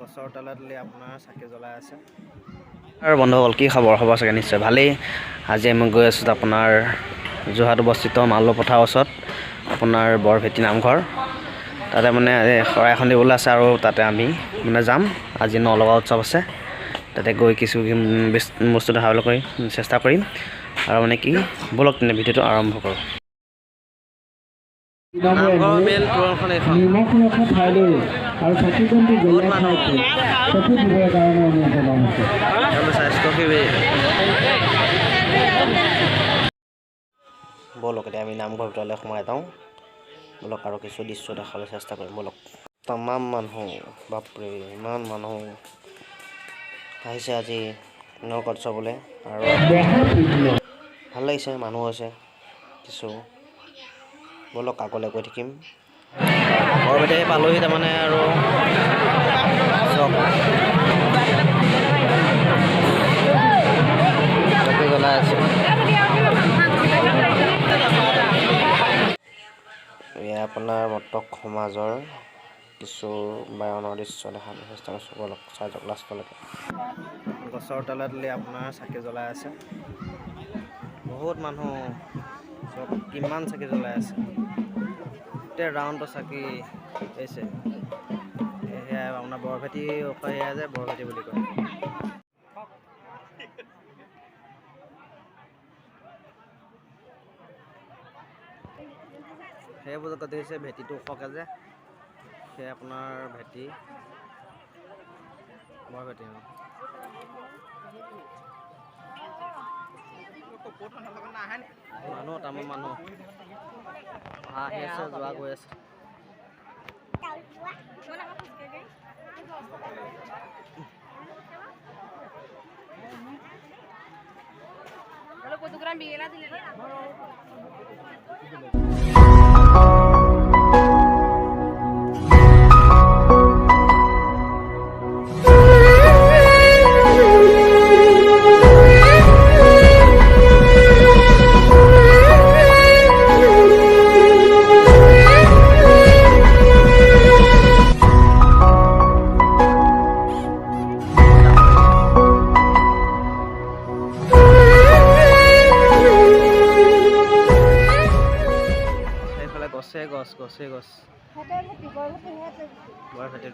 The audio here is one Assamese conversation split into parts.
গছৰ তলত আপোনাৰ চাকি জ্বলাই আছে। আৰু বন্ধুসকল কি খবৰ? হ'ব চাগে নিশ্চয় ভালেই। আজি আমি গৈ আছোঁ আপোনাৰ যোৰহাট অৱস্থিত মালৌ পথাৰৰ ওচৰত আপোনাৰ বৰভেটি নামঘৰ। তাতে মানে শৰাই এখন দিবলৈ আছে আৰু তাতে আমি মানে যাম। আজি নলগা উৎসৱ আছে, তাতে গৈ কিছু বস্তু দেখাবলৈ চেষ্টা কৰিম। আৰু মানে কি ব'লক তেনে ভিডিঅ'টো আৰম্ভ কৰোঁ। নামঘৰৰ মেইন তোৰণখন এইখন। বহুত মানুহ ব'লক এতিয়া আমি নামঘৰ ভিতৰলৈ সোমাই যাওঁ। ব'লক আৰু কিছু দৃশ্য দেখাবলৈ চেষ্টা কৰিম। ব'লক তামাম মানুহ, বাপৰে ইমান মানুহ আহিছে আজি নৰক উৎসৱলৈ। আৰু ভাল লাগিছে, মানুহ হৈছে কিছু। ব'লক আগলৈ গৈ থাকিম। বৰভেটি পালোহি তাৰমানে আৰু চাকি জ্বলাই আছে। এয়া আপোনাৰ মটক সমাজৰ কিছু বায়নৰ দৃশ্য দেখাবলৈ চেষ্টা কৰিছোঁ। ব'লক চাই যাওক লাষ্টলৈকে। গছৰ তলত আপোনাৰ চাকি জ্বলাই আছে। বহুত মানুহ চব কিমান চাকি জ্বলাই আছে। গোটেই ৰাউণ্ডৰ চাকি হৈছে। সেয়াই আপোনাৰ বৰভেটি সেয়া যে বৰভেটি বুলি কয়। সেইবোৰ জেগাত হৈছে ভেটিটো ওখকৈ যে, সেই আপোনাৰ ভেটি বৰভেটি। মানুহ তামাম মানুহ আহি আছে, যোৱা গৈ আছে। গছে গছ বৰভেটি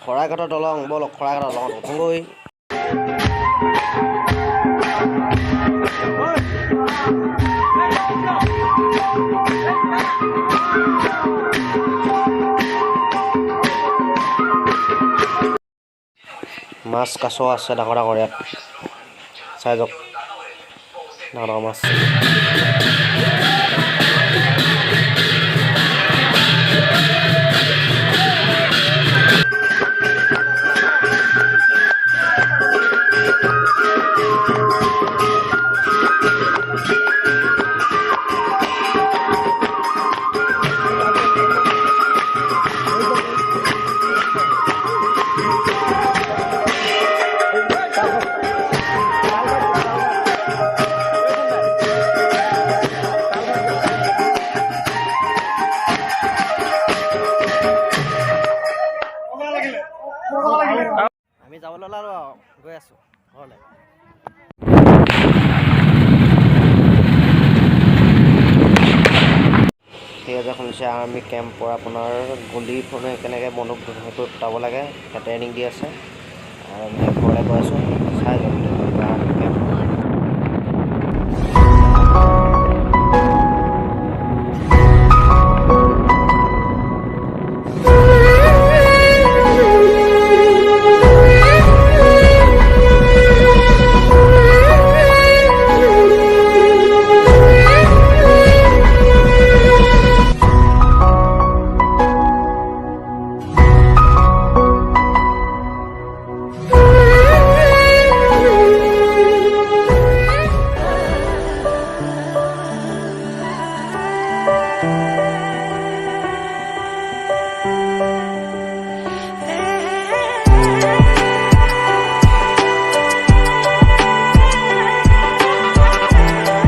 শৰাইঘাটৰ দলং। ব'লক শৰাইঘাটৰ দলঙত উঠোঁগৈ। মাছ কাছ আছে ডাঙৰ ডাঙৰ ইয়াত চাই যাওক ডাঙৰ ডাঙৰ মাছ আমি যাবলৈ ওলালো আৰু গৈ আছোঁ ঘৰলৈ ঠিক আছে শুনিছে আৰ্মি কেম্পৰ আপোনাৰ গুলি কেনেকৈ বন্দুক সেইটো উঠাব লাগে ট্ৰেইনিং দি আছে আৰু আমি ঘৰলৈ গৈ আছোঁ